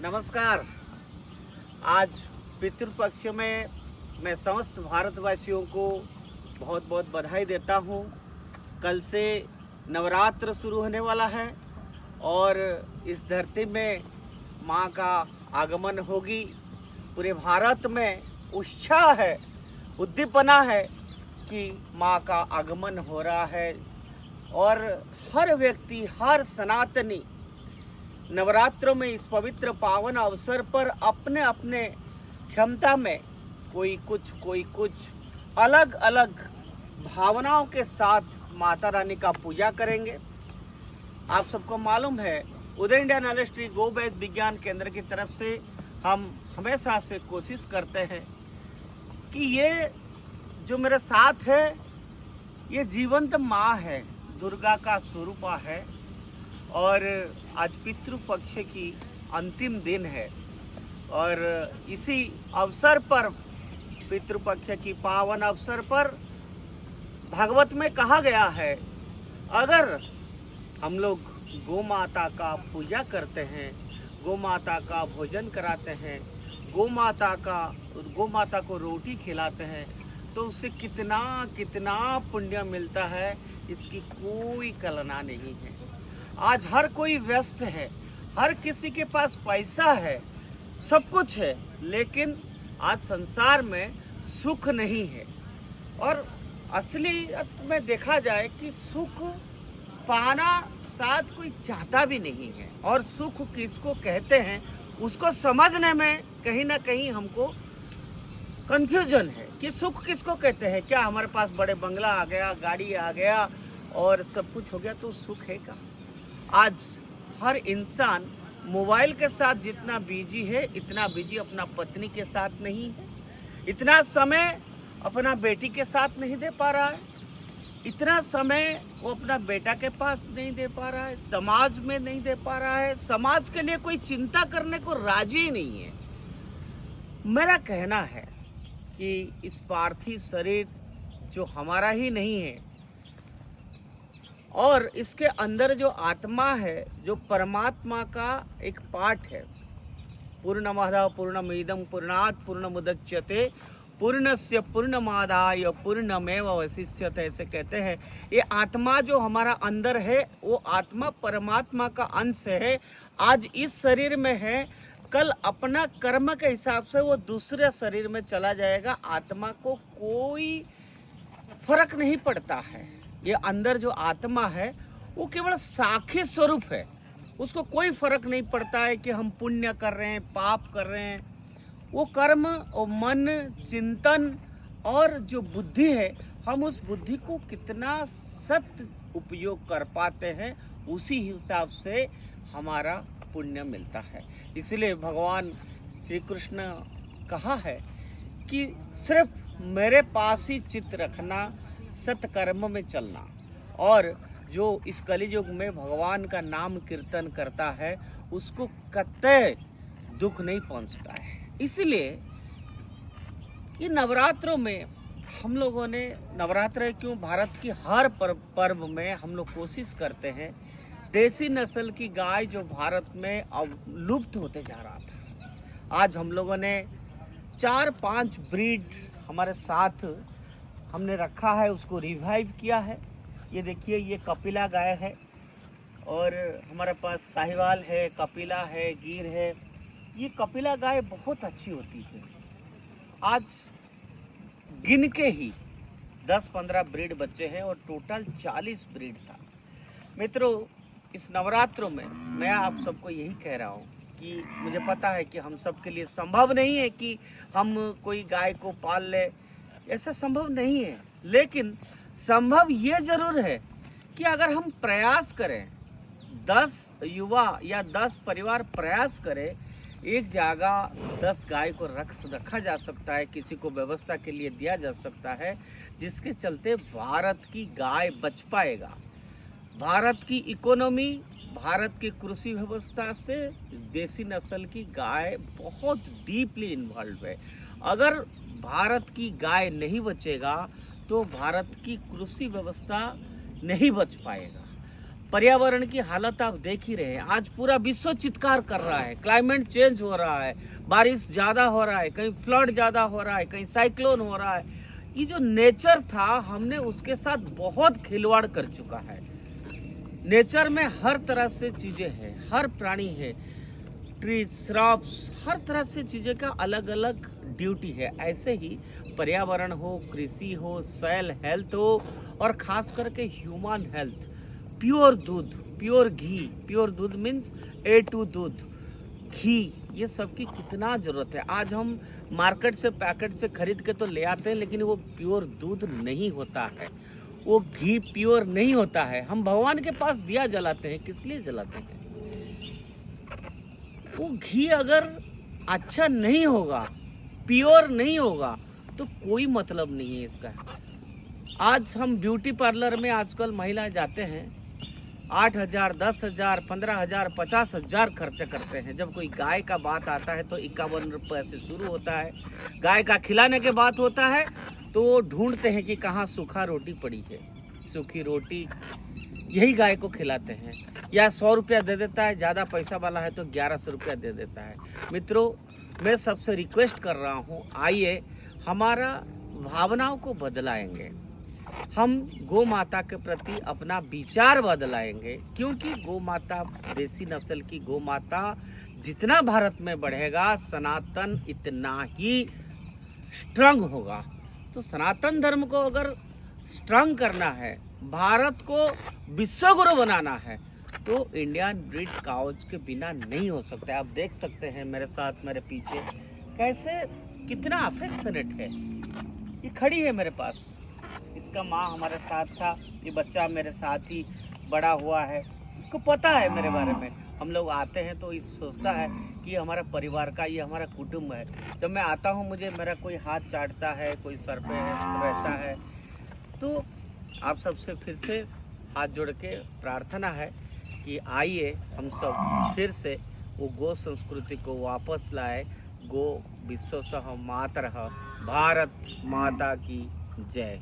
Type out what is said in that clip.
नमस्कार। आज पितृपक्ष में मैं समस्त भारतवासियों को बहुत बहुत बधाई देता हूँ। कल से नवरात्र शुरू होने वाला है और इस धरती में माँ का आगमन होगी। पूरे भारत में उत्साह है, उद्दीपना है कि माँ का आगमन हो रहा है और हर व्यक्ति, हर सनातनी नवरात्रों में इस पवित्र पावन अवसर पर अपने अपने क्षमता में कोई कुछ अलग अलग भावनाओं के साथ माता रानी का पूजा करेंगे। आप सबको मालूम है, उदय इंडिया नॉलेज ट्री गो वैद विज्ञान केंद्र की तरफ से हम हमेशा से कोशिश करते हैं कि ये जो मेरे साथ है ये जीवंत माँ है, दुर्गा का स्वरूप है और आज पितृपक्ष की अंतिम दिन है और इसी अवसर पर, पितृपक्ष की पावन अवसर पर भागवत में कहा गया है, अगर हम लोग गौ माता का पूजा करते हैं, गौ माता का भोजन कराते हैं, गौ माता को रोटी खिलाते हैं तो उससे कितना कितना पुण्य मिलता है, इसकी कोई कल्पना नहीं है। आज हर कोई व्यस्त है, हर किसी के पास पैसा है, सब कुछ है, लेकिन आज संसार में सुख नहीं है। और असलियत में देखा जाए कि सुख पाना शायद कोई चाहता भी नहीं है और सुख किसको कहते हैं उसको समझने में कहीं ना कहीं हमको कंफ्यूजन है कि सुख किसको कहते हैं। क्या हमारे पास बड़े बंगला आ गया, गाड़ी आ गया और सब कुछ हो गया तो सुख है क्या? आज हर इंसान मोबाइल के साथ जितना बिजी है, इतना बिजी अपना पत्नी के साथ नहीं है, इतना समय अपना बेटी के साथ नहीं दे पा रहा है, इतना समय वो अपना बेटा के पास नहीं दे पा रहा है, समाज में नहीं दे पा रहा है, समाज के लिए कोई चिंता करने को राजी ही नहीं है। मेरा कहना है कि इस पार्थिव शरीर जो हमारा ही नहीं है और इसके अंदर जो आत्मा है, जो परमात्मा का एक पार्ट है, पूर्णमदः पूर्णमिदं पूर्णात् पूर्णमुदच्यते पूर्णस्य पूर्णमादाय पूर्णमेवावशिष्यते, ऐसे कहते हैं। ये आत्मा जो हमारा अंदर है वो आत्मा परमात्मा का अंश है। आज इस शरीर में है, कल अपना कर्म के हिसाब से वो दूसरे शरीर में चला जाएगा। आत्मा को कोई फर्क नहीं पड़ता है। ये अंदर जो आत्मा है वो केवल साक्षी स्वरूप है, उसको कोई फर्क नहीं पड़ता है कि हम पुण्य कर रहे हैं, पाप कर रहे हैं। वो कर्म और मन, चिंतन और जो बुद्धि है, हम उस बुद्धि को कितना सत्य उपयोग कर पाते हैं, उसी हिसाब से हमारा पुण्य मिलता है। इसलिए भगवान श्री कृष्ण कहा है कि सिर्फ मेरे पास ही चित्त रखना, सत्कर्म में चलना, और जो इस कलियुग में भगवान का नाम कीर्तन करता है उसको कतई दुख नहीं पहुंचता है। इसलिए ये नवरात्रों में हम लोगों ने, नवरात्र क्यों, भारत की हर पर्व में हम लोग कोशिश करते हैं। देसी नस्ल की गाय जो भारत में अब लुप्त होते जा रहा था, आज हम लोगों ने 4-5 ब्रीड हमारे साथ हमने रखा है, उसको रिवाइव किया है। ये देखिए, ये कपिला गाय है और हमारे पास साहिवाल है, कपिला है, गिर है। ये कपिला गाय बहुत अच्छी होती है। आज गिन के ही 10-15 ब्रीड बच्चे हैं और टोटल 40 ब्रीड था। मित्रों, इस नवरात्रों में मैं आप सबको यही कह रहा हूँ कि मुझे पता है कि हम सब के लिए संभव नहीं है कि हम कोई गाय को पाल ले, ऐसा संभव नहीं है। लेकिन संभव ये जरूर है कि अगर हम प्रयास करें, 10 युवा या 10 परिवार प्रयास करें, एक जगह 10 गाय को रखा जा सकता है, किसी को व्यवस्था के लिए दिया जा सकता है, जिसके चलते भारत की गाय बच पाएगा। भारत की इकोनॉमी, भारत की कृषि व्यवस्था से देसी नस्ल की गाय बहुत डीपली इन्वॉल्व है। अगर भारत की गाय नहीं बचेगा तो भारत की कृषि व्यवस्था नहीं बच पाएगा। पर्यावरण की हालत आप देख ही रहे हैं। आज पूरा विश्व चित्कार कर रहा है, क्लाइमेट चेंज हो रहा है, बारिश ज़्यादा हो रहा है, कहीं फ्लड ज़्यादा हो रहा है, कहीं साइक्लोन हो रहा है। ये जो नेचर था, हमने उसके साथ बहुत खिलवाड़ कर चुका है। नेचर में हर तरह से चीज़ें हैं, हर प्राणी है, ट्रीज, श्रब्स, हर तरह से चीज़ें का अलग अलग ड्यूटी है। ऐसे ही पर्यावरण हो, कृषि हो, सॉइल हेल्थ हो, और खास करके ह्यूमन हेल्थ, प्योर दूध, प्योर घी, प्योर दूध मीन्स A2 दूध, घी, ये सब की कितना ज़रूरत है। आज हम मार्केट से पैकेट से खरीद के तो ले आते हैं, लेकिन वो प्योर दूध नहीं होता है, वो घी प्योर नहीं होता है। हम भगवान के पास दिया जलाते हैं, किस लिए जलाते हैं? वो घी अगर अच्छा नहीं होगा, प्योर नहीं होगा, तो कोई मतलब नहीं है इसका। आज हम ब्यूटी पार्लर में आजकल महिलाएं जाते हैं, 8,000, 10,000, 15,000, 50,000 खर्च करते हैं। जब कोई गाय का बात आता है तो 51 रुपये से शुरू होता है। गाय का खिलाने के बात होता है तो वो ढूंढते हैं कि कहाँ सूखा रोटी पड़ी है, सूखी रोटी, यही गाय को खिलाते हैं। या 100 रुपया दे देता है, ज़्यादा पैसा वाला है तो 1100 रुपया दे देता है। मित्रों, मैं सबसे रिक्वेस्ट कर रहा हूँ, आइए हमारा भावनाओं को बदलाएंगे, हम गौ माता के प्रति अपना विचार बदलाएंगे, क्योंकि गौ माता, देसी नस्ल की गौ माता जितना भारत में बढ़ेगा, सनातन इतना ही स्ट्रांग होगा। तो सनातन धर्म को अगर स्ट्रांग करना है, भारत को विश्वगुरु बनाना है, तो इंडियन ब्रीड काउज के बिना नहीं हो सकता है। आप देख सकते हैं मेरे साथ, मेरे पीछे कैसे, कितना अफेक्शनेट है। ये खड़ी है मेरे पास, इसका माँ हमारे साथ था, ये बच्चा मेरे साथ ही बड़ा हुआ है, इसको पता है मेरे बारे में। हम लोग आते हैं तो ये सोचता है कि हमारा परिवार का, ये हमारा कुटुंब है। जब मैं आता हूँ, मुझे मेरा कोई हाथ चाटता है, कोई सर पे रहता है। तो आप सबसे फिर से हाथ जोड़ के प्रार्थना है कि आइए हम सब फिर से वो गो संस्कृति को वापस लाए। गो विश्व सह मातरः, भारत माता की जय।